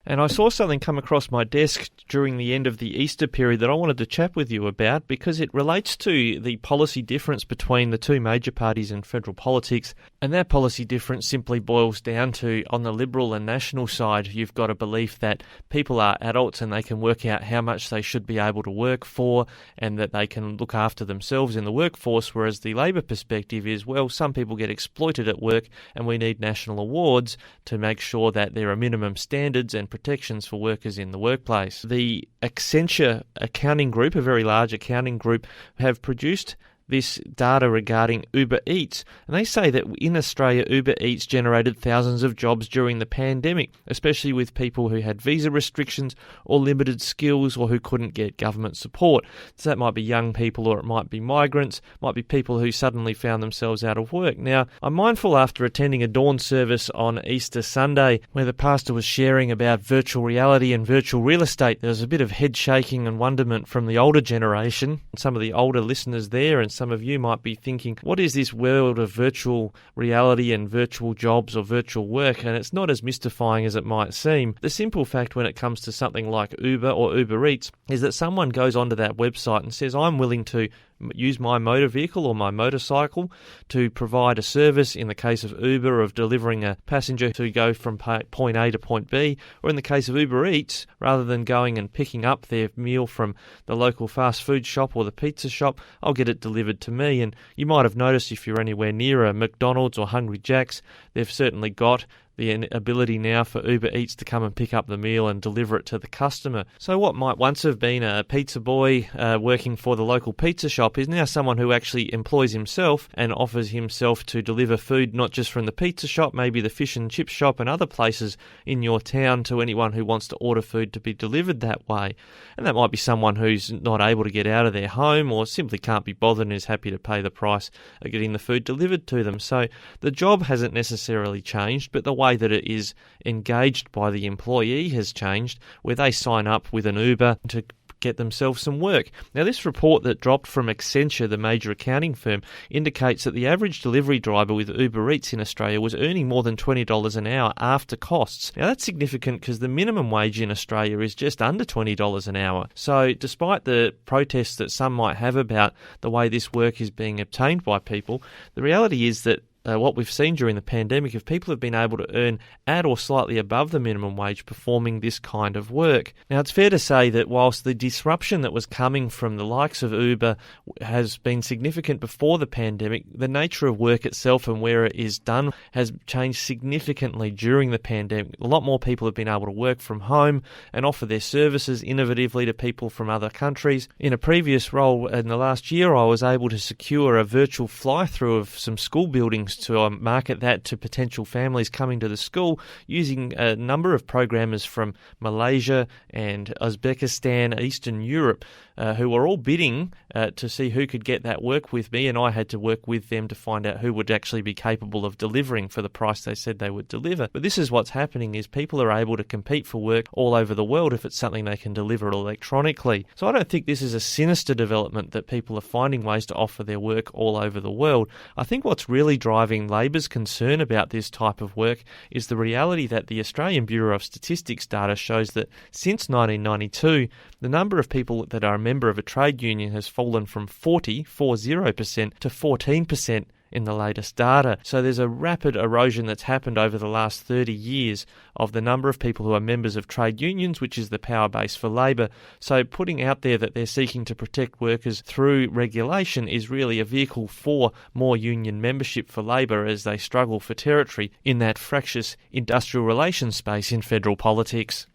And I saw something come across my desk during the end of the Easter period that I wanted to chat with you about because it relates to the policy difference between the two major parties in federal politics. And that policy difference simply boils down to, on the Liberal and National side, you've got a belief that people are adults and they can work out how much they should be able to work for and that they can look after themselves in the workforce, whereas the Labor perspective is, well, some people get exploited at work and we need national awards to make sure that there are minimum standards and protections for workers in the workplace. The Accenture accounting group, a very large accounting group, have produced this data regarding Uber Eats. And they say that in Australia, Uber Eats generated thousands of jobs during the pandemic, especially with people who had visa restrictions or limited skills or who couldn't get government support. So that might be young people or it might be migrants, might be people who suddenly found themselves out of work. Now, I'm mindful after attending a dawn service on Easter Sunday where the pastor was sharing about virtual reality and virtual real estate, there was a bit of head shaking and wonderment from the older generation. Some of the older listeners there and some of you might be thinking, what is this world of virtual reality and virtual jobs or virtual work? And it's not as mystifying as it might seem. The simple fact when it comes to something like Uber or Uber Eats is that someone goes onto that website and says, I'm willing to use my motor vehicle or my motorcycle to provide a service, in the case of Uber, of delivering a passenger to go from point A to point B, or in the case of Uber Eats, rather than going and picking up their meal from the local fast food shop or the pizza shop, I'll get it delivered to me. And you might have noticed if you're anywhere near a McDonald's or Hungry Jack's, they've certainly got the ability now for Uber Eats to come and pick up the meal and deliver it to the customer. So what might once have been a pizza boy working for the local pizza shop is now someone who actually employs himself and offers himself to deliver food not just from the pizza shop, maybe the fish and chip shop and other places in your town to anyone who wants to order food to be delivered that way. And that might be someone who's not able to get out of their home or simply can't be bothered and is happy to pay the price of getting the food delivered to them. So the job hasn't necessarily changed, but the way that it is engaged by the employee has changed, where they sign up with an Uber to get themselves some work. Now, this report that dropped from Accenture, the major accounting firm, indicates that the average delivery driver with Uber Eats in Australia was earning more than $20 an hour after costs. Now, that's significant because the minimum wage in Australia is just under $20 an hour. So, despite the protests that some might have about the way this work is being obtained by people, the reality is that what we've seen during the pandemic, if people have been able to earn at or slightly above the minimum wage performing this kind of work. Now, it's fair to say that whilst the disruption that was coming from the likes of Uber has been significant before the pandemic, the nature of work itself and where it is done has changed significantly during the pandemic. A lot more people have been able to work from home and offer their services innovatively to people from other countries. In a previous role in the last year, I was able to secure a virtual fly-through of some school buildings to market that to potential families coming to the school using a number of programmers from Malaysia and Uzbekistan, Eastern Europe, who were all bidding to see who could get that work with me, and I had to work with them to find out who would actually be capable of delivering for the price they said they would deliver. But this is what's happening, is people are able to compete for work all over the world if it's something they can deliver electronically. So I don't think this is a sinister development that people are finding ways to offer their work all over the world. I think what's really driving Labor's concern about this type of work is the reality that the Australian Bureau of Statistics data shows that since 1992, the number of people that are a member of a trade union has fallen from 40% to 14% in the latest data. So there's a rapid erosion that's happened over the last 30 years of the number of people who are members of trade unions, which is the power base for Labor. So putting out there that they're seeking to protect workers through regulation is really a vehicle for more union membership for Labor as they struggle for territory in that fractious industrial relations space in federal politics.